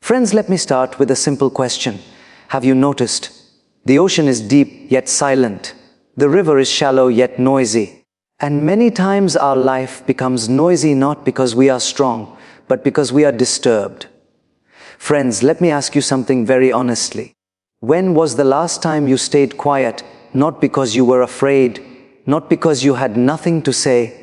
Friends, let me start with a simple question. Have you noticed? The ocean is deep yet silent. The river is shallow yet noisy. And many times our life becomes noisy not because we are strong, but because we are disturbed. Friends, let me ask you something very honestly. When was the last time you stayed quiet, not because you were afraid, not because you had nothing to say,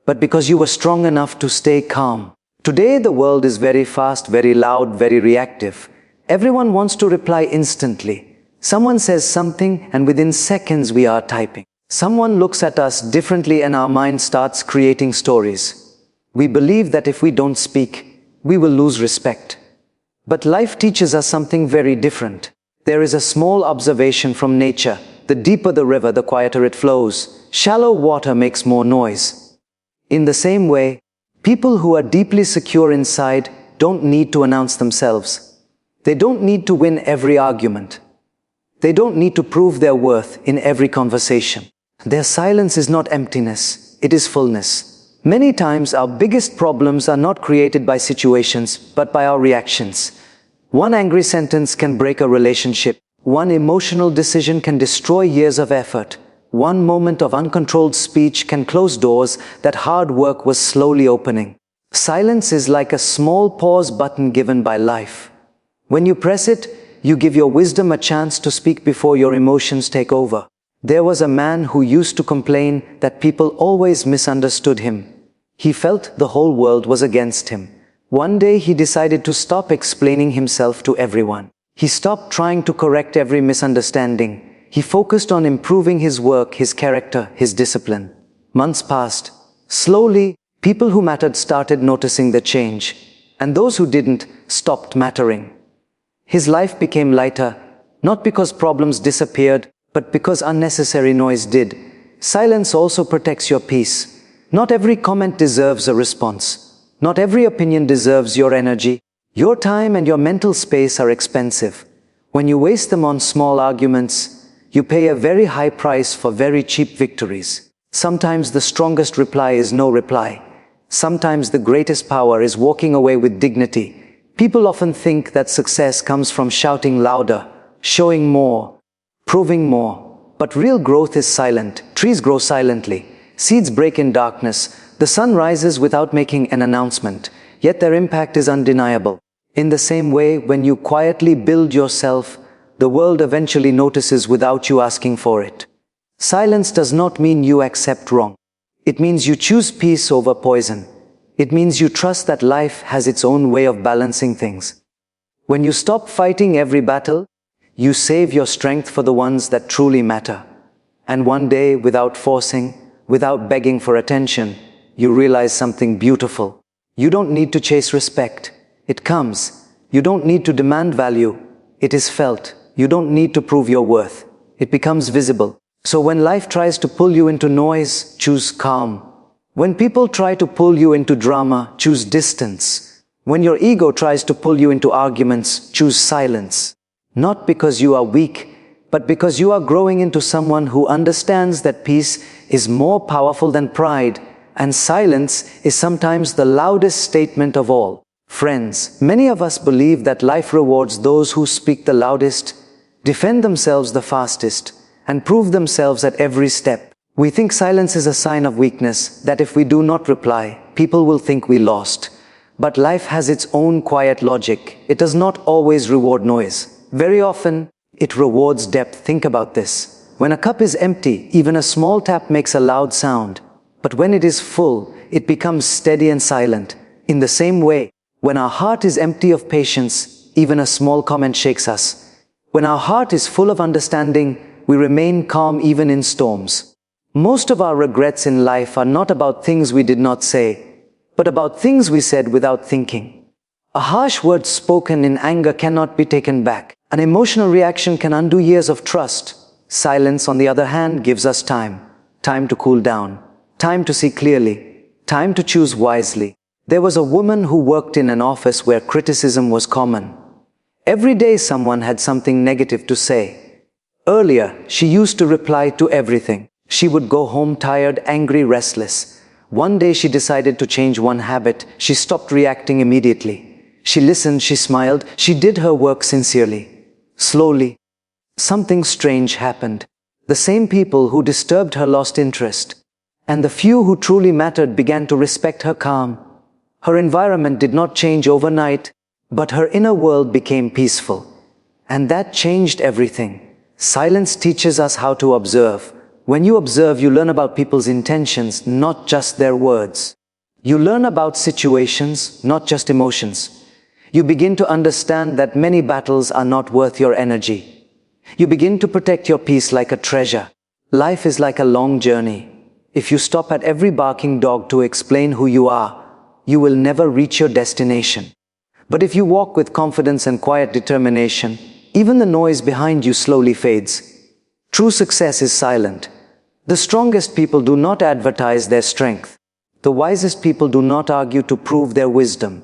but because you were strong enough to stay calm? Today the world is very fast, very loud, very reactive. Everyone wants to reply instantly. Someone says something and within seconds we are typing. Someone looks at us differently and our mind starts creating stories. We believe that if we don't speak, we will lose respect. But life teaches us something very different. There is a small observation from nature. The deeper the river, the quieter it flows. Shallow water makes more noise. In the same way, people who are deeply secure inside don't need to announce themselves. They don't need to win every argument. They don't need to prove their worth in every conversation. Their silence is not emptiness, it is fullness. Many times our biggest problems are not created by situations, but by our reactions. One angry sentence can break a relationship. One emotional decision can destroy years of effort. One moment of uncontrolled speech can close doors that hard work was slowly opening. Silence is like a small pause button given by life. When you press it, you give your wisdom a chance to speak before your emotions take over. There was a man who used to complain that people always misunderstood him. He felt the whole world was against him. One day he decided to stop explaining himself to everyone. He stopped trying to correct every misunderstanding. He focused on improving his work, his character, his discipline. Months passed. Slowly, people who mattered started noticing the change, and those who didn't stopped mattering. His life became lighter, not because problems disappeared, but because unnecessary noise did. Silence also protects your peace. Not every comment deserves a response. Not every opinion deserves your energy. Your time and your mental space are expensive. When you waste them on small arguments, you pay a very high price for very cheap victories. Sometimes the strongest reply is no reply. Sometimes the greatest power is walking away with dignity. People often think that success comes from shouting louder, showing more, proving more. But real growth is silent. Trees grow silently. Seeds break in darkness. The sun rises without making an announcement, yet their impact is undeniable. In the same way, when you quietly build yourself, the world eventually notices without you asking for it. Silence does not mean you accept wrong. It means you choose peace over poison. It means you trust that life has its own way of balancing things. When you stop fighting every battle, you save your strength for the ones that truly matter. And one day, without forcing, without begging for attention, you realize something beautiful. You don't need to chase respect. It comes. You don't need to demand value. It is felt. You don't need to prove your worth. It becomes visible. So when life tries to pull you into noise, choose calm. When people try to pull you into drama, choose distance. When your ego tries to pull you into arguments, choose silence. Not because you are weak, but because you are growing into someone who understands that peace is more powerful than pride, and silence is sometimes the loudest statement of all. Friends, many of us believe that life rewards those who speak the loudest, defend themselves the fastest, and prove themselves at every step. We think silence is a sign of weakness, that if we do not reply, people will think we lost. But life has its own quiet logic. It does not always reward noise. Very often, it rewards depth. Think about this. When a cup is empty, even a small tap makes a loud sound. But when it is full, it becomes steady and silent. In the same way, when our heart is empty of patience, even a small comment shakes us. When our heart is full of understanding, we remain calm even in storms. Most of our regrets in life are not about things we did not say, but about things we said without thinking. A harsh word spoken in anger cannot be taken back. An emotional reaction can undo years of trust. Silence, on the other hand, gives us time. Time to cool down. Time to see clearly. Time to choose wisely. There was a woman who worked in an office where criticism was common. Every day someone had something negative to say. Earlier, she used to reply to everything. She would go home tired, angry, restless. One day she decided to change one habit. She stopped reacting immediately. She listened, she smiled, she did her work sincerely. Slowly, something strange happened. The same people who disturbed her lost interest, and the few who truly mattered began to respect her calm. Her environment did not change overnight, but her inner world became peaceful. And that changed everything. Silence teaches us how to observe. When you observe, you learn about people's intentions, not just their words. You learn about situations, not just emotions. You begin to understand that many battles are not worth your energy. You begin to protect your peace like a treasure. Life is like a long journey. If you stop at every barking dog to explain who you are, you will never reach your destination. But if you walk with confidence and quiet determination, even the noise behind you slowly fades. True success is silent. The strongest people do not advertise their strength. The wisest people do not argue to prove their wisdom.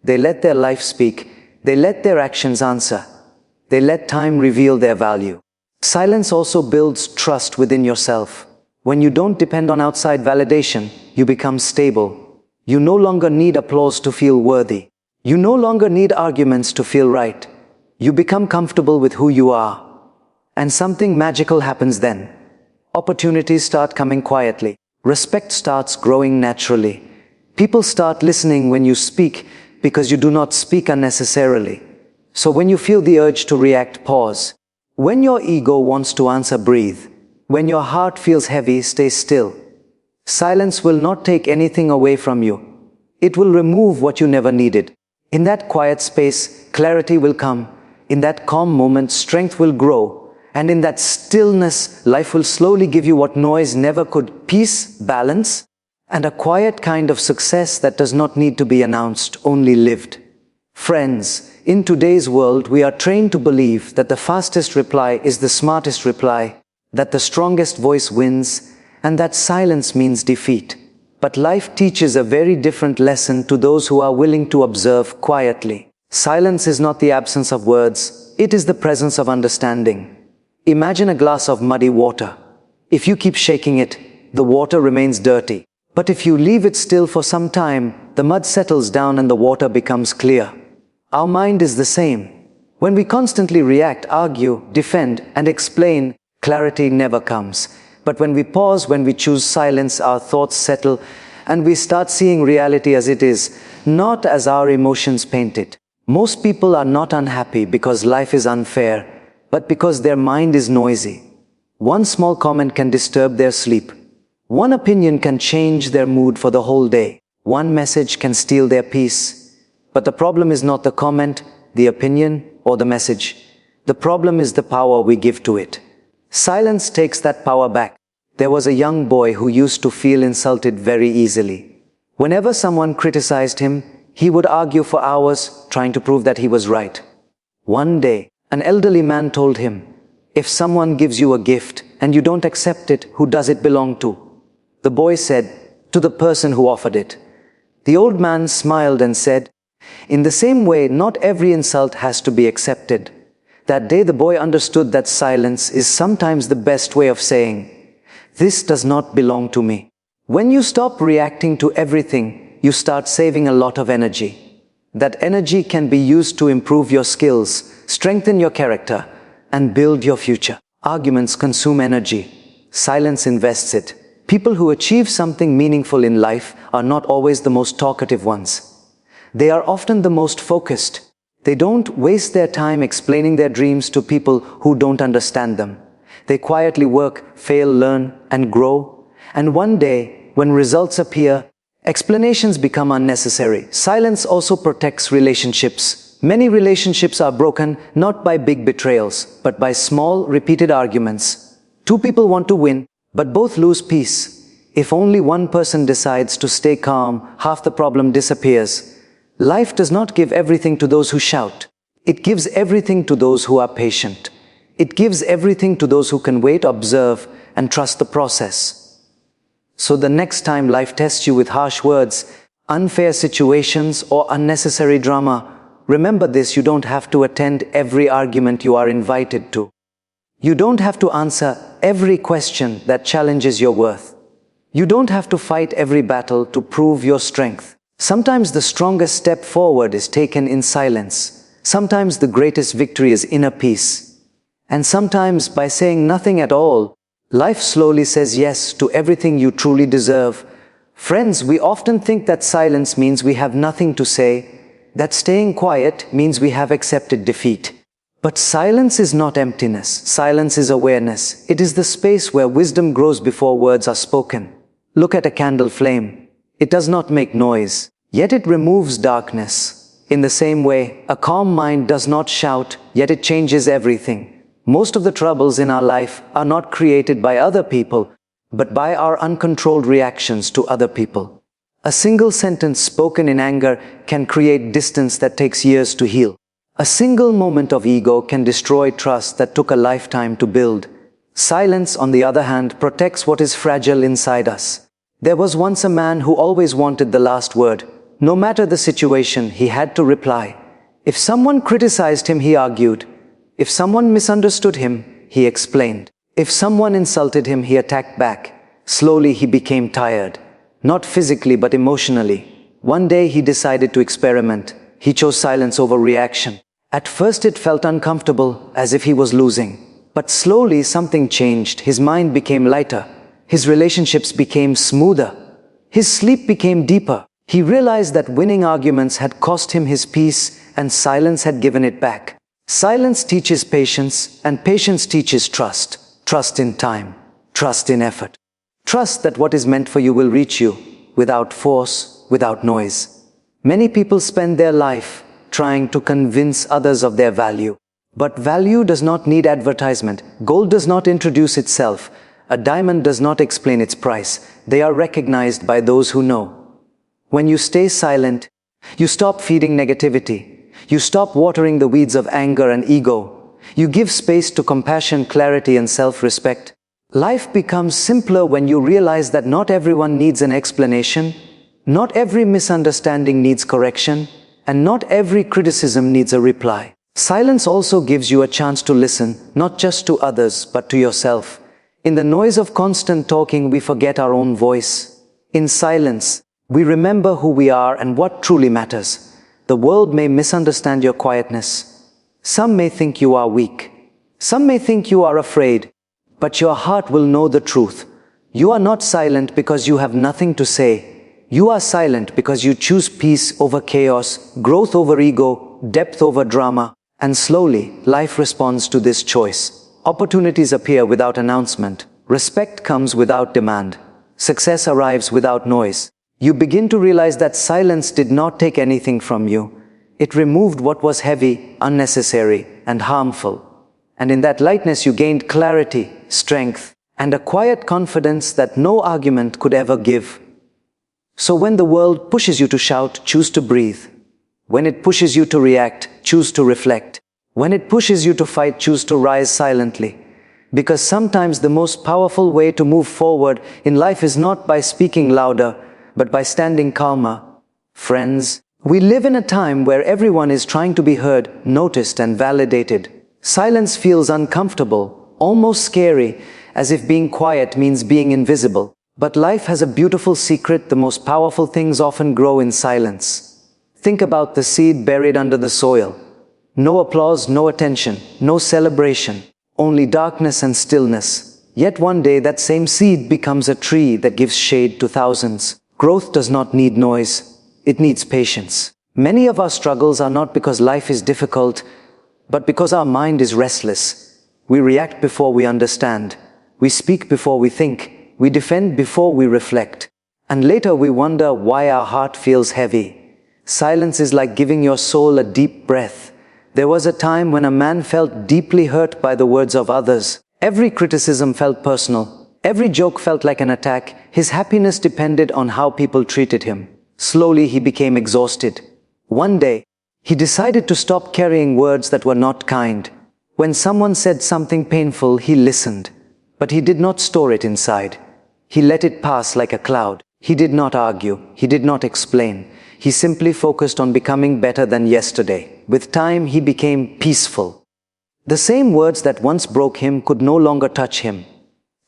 They let their life speak. They let their actions answer. They let time reveal their value. Silence also builds trust within yourself. When you don't depend on outside validation, you become stable. You no longer need applause to feel worthy. You no longer need arguments to feel right. You become comfortable with who you are. And something magical happens then. Opportunities start coming quietly. Respect starts growing naturally. People start listening when you speak because you do not speak unnecessarily. So when you feel the urge to react, pause. When your ego wants to answer, breathe. When your heart feels heavy, stay still. Silence will not take anything away from you. It will remove what you never needed. In that quiet space, clarity will come. In that calm moment, strength will grow. And in that stillness, life will slowly give you what noise never could: peace, balance, and a quiet kind of success that does not need to be announced, only lived. Friends, in today's world, we are trained to believe that the fastest reply is the smartest reply, that the strongest voice wins, and that silence means defeat. But life teaches a very different lesson to those who are willing to observe quietly. Silence is not the absence of words, it is the presence of understanding. Imagine a glass of muddy water. If you keep shaking it, the water remains dirty. But if you leave it still for some time, the mud settles down and the water becomes clear. Our mind is the same. When we constantly react, argue, defend, and explain, clarity never comes. But when we pause, when we choose silence, our thoughts settle, and we start seeing reality as it is, not as our emotions paint it. Most people are not unhappy because life is unfair, but because their mind is noisy. One small comment can disturb their sleep. One opinion can change their mood for the whole day. One message can steal their peace. But the problem is not the comment, the opinion, or the message. The problem is the power we give to it. Silence takes that power back. There was a young boy who used to feel insulted very easily. Whenever someone criticized him, he would argue for hours, trying to prove that he was right. One day, an elderly man told him, "If someone gives you a gift and you don't accept it, who does it belong to?" The boy said, "To the person who offered it." The old man smiled and said, "In the same way, not every insult has to be accepted." That day the boy understood that silence is sometimes the best way of saying, "This does not belong to me." When you stop reacting to everything, you start saving a lot of energy. That energy can be used to improve your skills, strengthen your character, and build your future. Arguments consume energy. Silence invests it. People who achieve something meaningful in life are not always the most talkative ones. They are often the most focused. They don't waste their time explaining their dreams to people who don't understand them. They quietly work, fail, learn, and grow. And one day, when results appear, explanations become unnecessary. Silence also protects relationships. Many relationships are broken not by big betrayals, but by small, repeated arguments. Two people want to win, but both lose peace. If only one person decides to stay calm, half the problem disappears. Life does not give everything to those who shout. It gives everything to those who are patient. It gives everything to those who can wait, observe, and trust the process. So the next time life tests you with harsh words, unfair situations, or unnecessary drama, remember this: you don't have to attend every argument you are invited to. You don't have to answer every question that challenges your worth. You don't have to fight every battle to prove your strength. Sometimes the strongest step forward is taken in silence. Sometimes the greatest victory is inner peace. And sometimes, by saying nothing at all, life slowly says yes to everything you truly deserve. Friends, we often think that silence means we have nothing to say, that staying quiet means we have accepted defeat. But silence is not emptiness. Silence is awareness. It is the space where wisdom grows before words are spoken. Look at a candle flame. It does not make noise, yet it removes darkness. In the same way, a calm mind does not shout, yet it changes everything. Most of the troubles in our life are not created by other people, but by our uncontrolled reactions to other people. A single sentence spoken in anger can create distance that takes years to heal. A single moment of ego can destroy trust that took a lifetime to build. Silence, on the other hand, protects what is fragile inside us. There was once a man who always wanted the last word. No matter the situation, he had to reply. If someone criticized him, he argued. If someone misunderstood him, he explained. If someone insulted him, he attacked back. Slowly, he became tired. Not physically, but emotionally. One day, he decided to experiment. He chose silence over reaction. At first, it felt uncomfortable, as if he was losing. But slowly, something changed. His mind became lighter. His relationships became smoother. His sleep became deeper. He realized that winning arguments had cost him his peace, and silence had given it back. Silence teaches patience, and patience teaches trust. Trust in time. Trust in effort. Trust that what is meant for you will reach you, without force, without noise. Many people spend their life trying to convince others of their value. But value does not need advertisement. Gold does not introduce itself. A diamond does not explain its price. They are recognized by those who know. When you stay silent, you stop feeding negativity. You stop watering the weeds of anger and ego. You give space to compassion, clarity, and self-respect. Life becomes simpler when you realize that not everyone needs an explanation. Not every misunderstanding needs correction, and not every criticism needs a reply. Silence also gives you a chance to listen, not just to others, but to yourself. In the noise of constant talking, we forget our own voice. In silence, we remember who we are and what truly matters. The world may misunderstand your quietness. Some may think you are weak. Some may think you are afraid. But your heart will know the truth. You are not silent because you have nothing to say. You are silent because you choose peace over chaos, growth over ego, depth over drama, and slowly, life responds to this choice. Opportunities appear without announcement. Respect comes without demand. Success arrives without noise. You begin to realize that silence did not take anything from you. It removed what was heavy, unnecessary, and harmful. And in that lightness you gained clarity, strength, and a quiet confidence that no argument could ever give. So when the world pushes you to shout, choose to breathe. When it pushes you to react, choose to reflect. When it pushes you to fight, choose to rise silently. Because sometimes the most powerful way to move forward in life is not by speaking louder, but by standing calmer. Friends, we live in a time where everyone is trying to be heard, noticed, and validated. Silence feels uncomfortable, almost scary, as if being quiet means being invisible. But life has a beautiful secret. The most powerful things often grow in silence. Think about the seed buried under the soil. No applause, no attention, no celebration, only darkness and stillness. Yet one day that same seed becomes a tree that gives shade to thousands. Growth does not need noise. It needs patience. Many of our struggles are not because life is difficult, but because our mind is restless. We react before we understand. We speak before we think. We defend before we reflect. And later we wonder why our heart feels heavy. Silence is like giving your soul a deep breath. There was a time when a man felt deeply hurt by the words of others. Every criticism felt personal. Every joke felt like an attack. His happiness depended on how people treated him. Slowly he became exhausted. One day, he decided to stop carrying words that were not kind. When someone said something painful, he listened. But he did not store it inside. He let it pass like a cloud. He did not argue. He did not explain. He simply focused on becoming better than yesterday. With time, he became peaceful. The same words that once broke him could no longer touch him.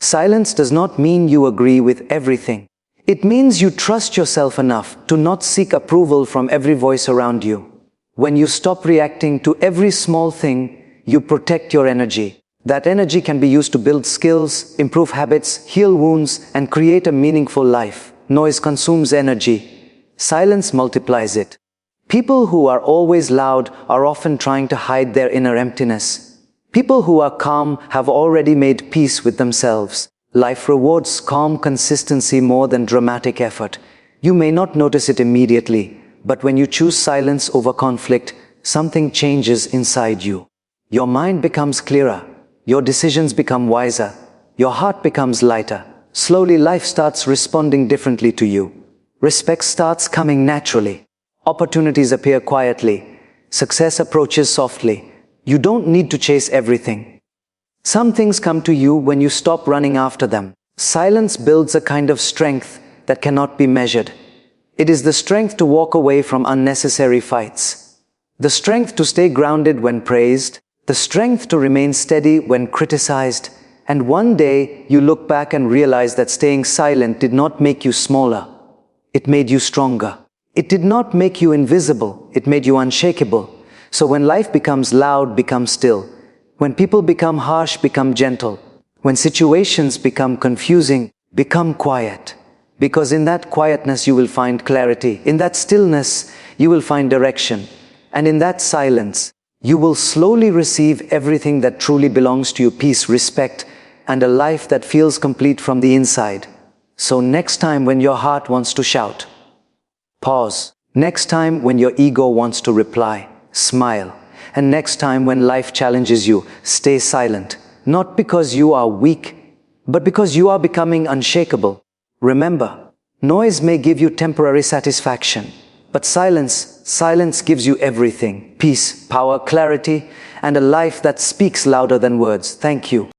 Silence does not mean you agree with everything. It means you trust yourself enough to not seek approval from every voice around you. When you stop reacting to every small thing, you protect your energy. That energy can be used to build skills, improve habits, heal wounds, and create a meaningful life. Noise consumes energy. Silence multiplies it. People who are always loud are often trying to hide their inner emptiness. People who are calm have already made peace with themselves. Life rewards calm consistency more than dramatic effort. You may not notice it immediately, but when you choose silence over conflict, something changes inside you. Your mind becomes clearer. Your decisions become wiser. Your heart becomes lighter. Slowly, life starts responding differently to you. Respect starts coming naturally. Opportunities appear quietly. Success approaches softly. You don't need to chase everything. Some things come to you when you stop running after them. Silence builds a kind of strength that cannot be measured. It is the strength to walk away from unnecessary fights. The strength to stay grounded when praised. The strength to remain steady when criticized. And one day you look back and realize that staying silent did not make you smaller. It made you stronger. It did not make you invisible. It made you unshakable. So when life becomes loud, become still. When people become harsh, become gentle. When situations become confusing, become quiet. Because in that quietness you will find clarity. In that stillness you will find direction. And in that silence you will slowly receive everything that truly belongs to you: peace, respect, and a life that feels complete from the inside. So next time when your heart wants to shout, pause. Next time when your ego wants to reply, smile. And next time when life challenges you, stay silent. Not because you are weak, but because you are becoming unshakable. Remember, noise may give you temporary satisfaction, but silence gives you everything: peace, power, clarity, and a life that speaks louder than words. Thank you.